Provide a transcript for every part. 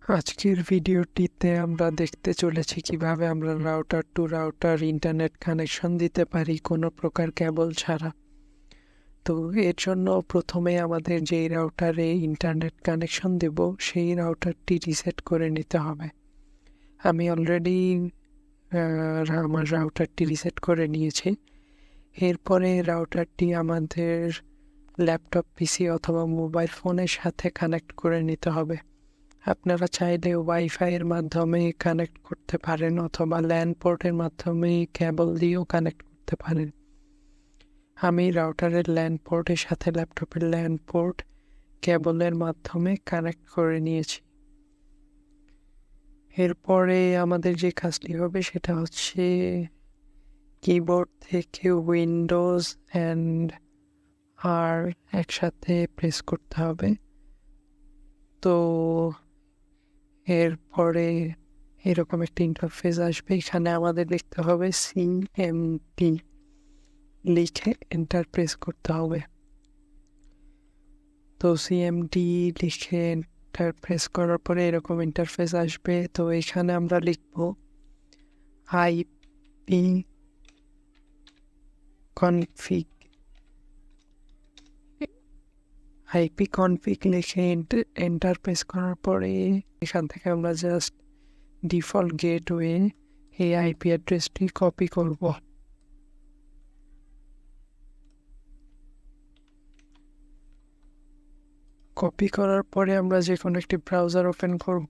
আজকের ভিডিওটিতে আমরা দেখতে চলেছি কিভাবে আমরা router to router internet connection দিতে পারি কোনো প্রকার কেবল ছাড়া। তো এর জন্য প্রথমে আমাদের যেই রাউটারে ইন্টারনেট কানেকশন দেব সেই রাউটারটি রিসেট করে নিতে হবে। আমি অলরেডি আমার রাউটারটি রিসেট করে নিয়েছি। এরপরে রাউটারটি আমাদের ল্যাপটপ, পিসি অথবা মোবাইল ফোনের সাথে কানেক্ট করে নিতে হবে। আপনারা চাইলে ওয়াইফাইয়ের মাধ্যমে কানেক্ট করতে পারেন অথবা ল্যান পোর্টের মাধ্যমে কেবল দিয়েও কানেক্ট করতে পারেন। আমি রাউটারের ল্যান পোর্টের সাথে ল্যাপটপের ল্যান পোর্ট কেবলের মাধ্যমে কানেক্ট করে নিয়েছি। এরপরে আমাদের যে কাজটি হবে সেটা হচ্ছে কিবোর্ড থেকে উইন্ডোজ অ্যান্ড আর একসাথে প্রেস করতে হবে। তো এরপরে এরকম একটা ইন্টারফেস আসবে। এখানে আমাদের লিখতে হবে সিএমটি, লিখে এন্টার প্রেস করতে হবে। তো সিএমটি লিখে এন্টার প্রেস করার পরে এরকম ইন্টারফেস আসবে। তো এখানে আমরা লিখব আইপি কনফিগ। আইপি কনফিগ লিখে এন্টার প্রেস করার পরে এখান থেকে আমরা জাস্ট ডিফল্ট গেটওয়ে এই আইপি অ্যাড্রেসটি কপি করব। কপি করার পরে আমরা যে কোনো একটি ব্রাউজার ওপেন করব।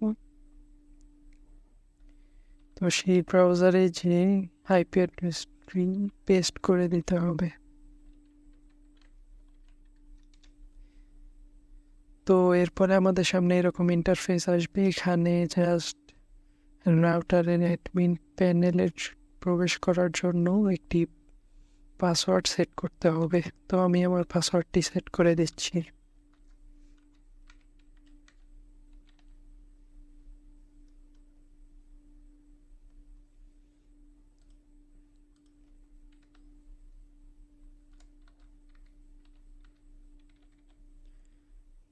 তো সেই ব্রাউজারে যে আইপি অ্যাড্রেসটি পেস্ট করে দিতে হবে। তো এরপরে আমাদের সামনে এরকম ইন্টারফেস আসবে। এখানে জাস্ট রাউটারের অ্যাডমিন প্যানেলে প্রবেশ করার জন্য একটি পাসওয়ার্ড সেট করতে হবে। তো আমি আমার পাসওয়ার্ডটি সেট করে দিচ্ছি।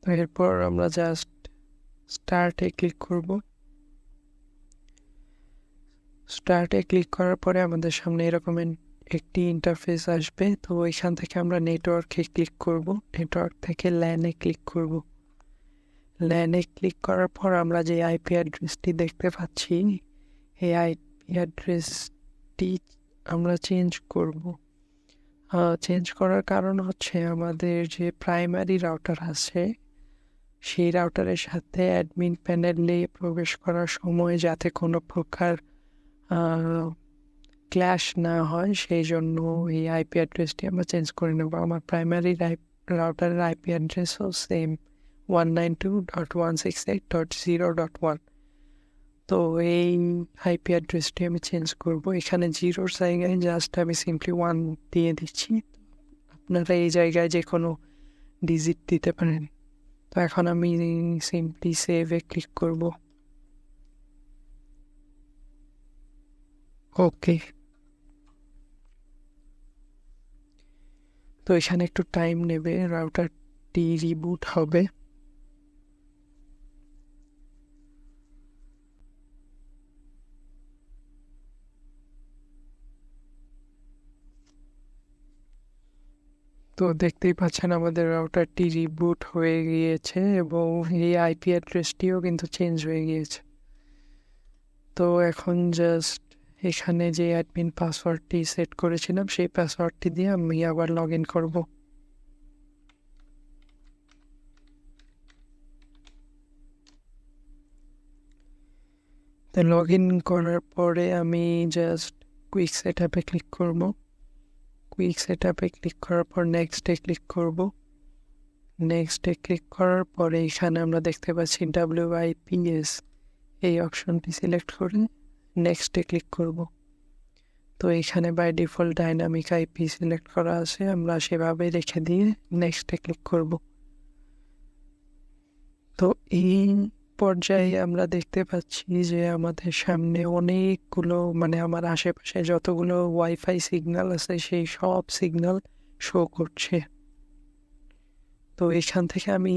তো এরপর আমরা জাস্ট স্টার্টে ক্লিক করব। স্টার্টে ক্লিক করার পরে আমাদের সামনে এরকম একটি ইন্টারফেস আসবে। তো এখান থেকে আমরা নেটওয়ার্কে ক্লিক করব। নেটওয়ার্ক থেকে ল্যানে ক্লিক করব। ল্যানে ক্লিক করার পর আমরা যে আইপি অ্যাড্রেসটি দেখতে পাচ্ছি এই আইপি অ্যাড্রেসটি আমরা চেঞ্জ করব। চেঞ্জ করার কারণ হচ্ছে আমাদের যে প্রাইমারি রাউটার আছে সেই রাউটারের সাথে অ্যাডমিন প্যানেলে প্রবেশ করার সময় যাতে কোনো প্রকার ক্ল্যাশ না হয় সেই জন্য এই আইপি অ্যাড্রেসটি আমরা চেঞ্জ করে নেব। আমার প্রাইমারি রাউটারের আইপি অ্যাড্রেসও সেম 192.168.0.1। তো এই আইপি অ্যাড্রেসটি আমি চেঞ্জ করব। এখানে জিরোর জায়গায় জাস্ট আমি সিম্পলি 1 দিয়ে দিচ্ছি। আপনারা এই জায়গায় যে কোনো ডিজিট দিতে পারেন। তো এখন আমি সিম্পলি সেভে ক্লিক করব। ওকে। তো এখানে একটু টাইম নেবে, রাউটারটি রিবুট হবে। তো দেখতেই পাচ্ছেন আমাদের রাউটারটি রিবুট হয়ে গিয়েছে এবং এই আইপি অ্যাড্রেসটিও কিন্তু চেঞ্জ হয়ে গিয়েছে। তো এখন জাস্ট এখানে যে অ্যাডমিন পাসওয়ার্ডটি সেট করেছিলাম সেই পাসওয়ার্ডটি দিয়ে আমি আবার লগ ইন করবো। তো লগ ইন করার পরে আমি জাস্ট কুইক সেট আপে ক্লিক করব। কুইক সেট আপে ক্লিক করার পর নেক্সটে ক্লিক করব। নেক্সটে ক্লিক করার পরে এখানে আমরা দেখতে পাচ্ছি WIPS, এই অপশনটি সিলেক্ট করে নেক্সটে ক্লিক করব। তো এখানে by default dynamic IP select করা আছে, আমরা সেভাবে রেখে দিয়ে নেক্সটে ক্লিক করব। তো এই পর্যায়ে আমরা দেখতে পাচ্ছি যে আমাদের সামনে অনেকগুলো আমার আশেপাশে যতগুলো ওয়াইফাই সিগন্যাল আছে সেই সব সিগন্যাল শো করছে। তো এখান থেকে আমি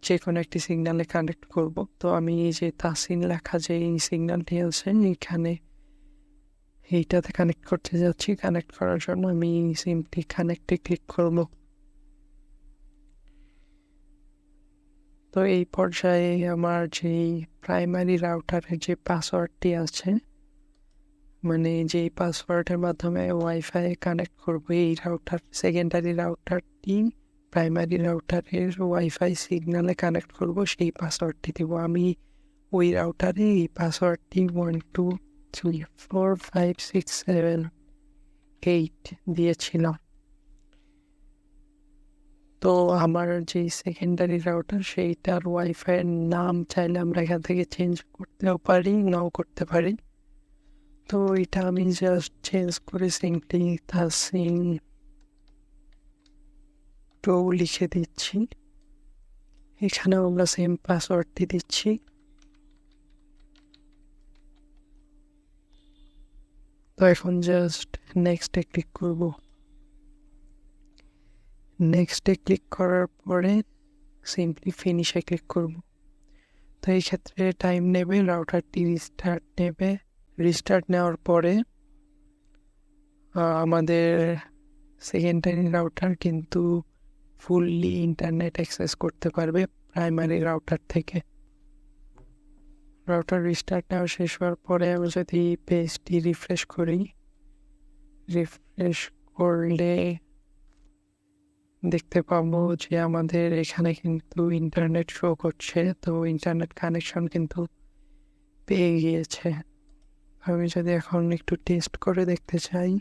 যে কোনো একটি সিগন্যালে কানেক্ট করব। তো আমি এই যে তাসিন লেখা যে এই সিগন্যালটি আছে এখানে এইটাতে কানেক্ট করতে যাচ্ছি। কানেক্ট করার জন্য আমি সিমটি কানেক্টে ক্লিক করব। তো এই পর্যায়ে আমার যেই প্রাইমারি রাউটারের যে পাসওয়ার্ডটি আছে, মানে যেই পাসওয়ার্ডের মাধ্যমে ওয়াইফাই কানেক্ট করবো, এই রাউটার সেকেন্ডারি রাউটারটি প্রাইমারি রাউটারের ওয়াইফাই সিগন্যালে কানেক্ট করব, সেই পাসওয়ার্ডটি দেব। আমি ওই রাউটারে এই পাসওয়ার্ডটি 1 2 3 4 5 6 7 8 দিয়েছিলাম। তো আমার যে সেকেন্ডারি রাউটার সেইটার ওয়াইফাইয়ের নাম চাইলে আমরা এখান থেকে চেঞ্জ করতেও পারি, নাও করতে পারি। তো এটা আমি জাস্ট চেঞ্জ করে সিমটি তাসিন তো লিখে দিচ্ছি। এখানেও আমরা সেম পাসওয়ার্ডটি দিচ্ছি। তো এখন জাস্ট নেক্সটে ক্লিক করব। নেক্সটে ক্লিক করার পরে সিম্পলি ফিনিশে ক্লিক করব। তো এই ক্ষেত্রে টাইম নেবে, রাউটারটি রিস্টার্ট নেবে। রিস্টার্ট নেওয়ার পরে আমাদের সেকেন্ডারি রাউটার কিন্তু ফুললি ইন্টারনেট অ্যাক্সেস করতে পারবে প্রাইমারি রাউটার থেকে। রাউটার রিস্টার্ট নেওয়া শেষ হওয়ার পরে আমি যদি পেজটি রিফ্রেশ করি, রিফ্রেশ করলে দেখতে পাবো যে আমাদের এখানে কিন্তু ইন্টারনেট শো করছে। তো ইন্টারনেট কানেকশন কিন্তু পেয়ে গিয়েছে। আমি যদি এখন একটু টেস্ট করে দেখতে চাই,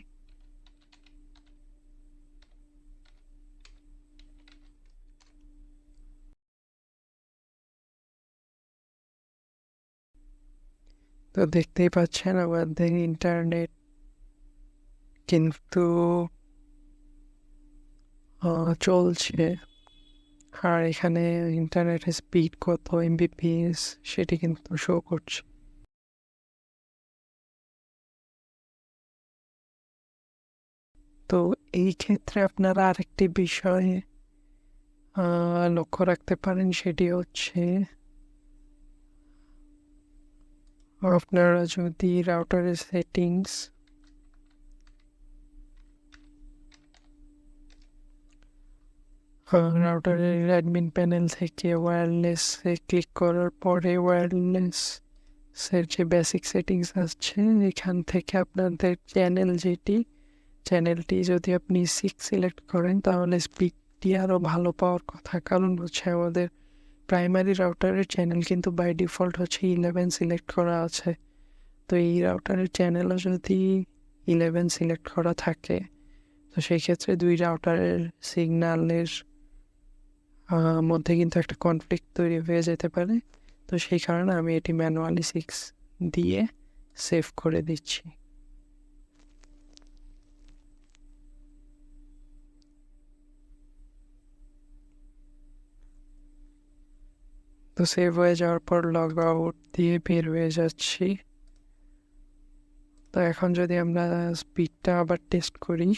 তো দেখতেই পাচ্ছেন আমাদের ইন্টারনেট কিন্তু চলছে। আর এখানে ইন্টারনেটের স্পিড কত এমবিপিএস সেটি কিন্তু শো করছে। তো এই ক্ষেত্রে আপনারা আরেকটি বিষয় লক্ষ্য রাখতে পারেন, সেটি হচ্ছে আপনারা যদি রাউটারের সেটিংস রাউটারের অ্যাডমিন প্যানেল থেকে ওয়্যারলেসে ক্লিক করার পরে ওয়্যারলেসের যে বেসিক সেটিংস আসছে এখান থেকে আপনাদের চ্যানেলটি যদি আপনি 6 সিলেক্ট করেন তাহলে স্পিডটি আরও ভালো পাওয়ার কথা। কারণ হচ্ছে আমাদের প্রাইমারি রাউটারের চ্যানেল কিন্তু বাই ডিফল্ট হচ্ছে 11 সিলেক্ট করা আছে। তো এই রাউটারের চ্যানেলও যদি 11 সিলেক্ট করা থাকে তো সেই ক্ষেত্রে দুই রাউটারের সিগন্যালের মধ্যে কিন্তু একটা কনফ্লিক্ট তৈরি হয়ে যেতে পারে। তো সেই কারণে আমি এটি ম্যানুয়ালি 6 দিয়ে সেভ করে দিচ্ছি। তো সেভ হয়ে যাওয়ার পর লগ আউট দিয়ে বের হয়ে যাচ্ছি। তো এখন যদি আমরা স্পিডটা আবার টেস্ট করি,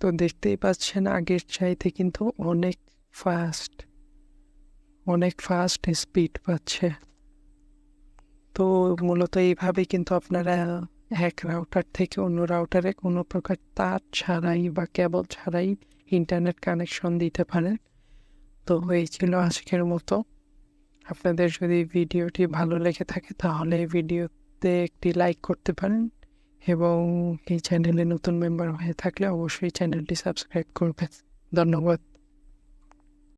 তো দেখতেই পাচ্ছেন আগের চাইতে কিন্তু অনেক ফাস্ট স্পিড পাচ্ছে। তো মূলত এইভাবে কিন্তু আপনারা এক রাউটার থেকে অন্য রাউটারে কোনো প্রকার তার ছাড়াই বা কেবল ছাড়াই ইন্টারনেট কানেকশন দিতে পারেন। তো এই ছিল আজকের মতো। আপনাদের যদি ভিডিওটি ভালো লেগে থাকে তাহলে ভিডিওতে একটি লাইক করতে পারেন এবং এই চ্যানেলে নতুন মেম্বার হয়ে থাকলে অবশ্যই চ্যানেলটি সাবস্ক্রাইব করবেন। ধন্যবাদ।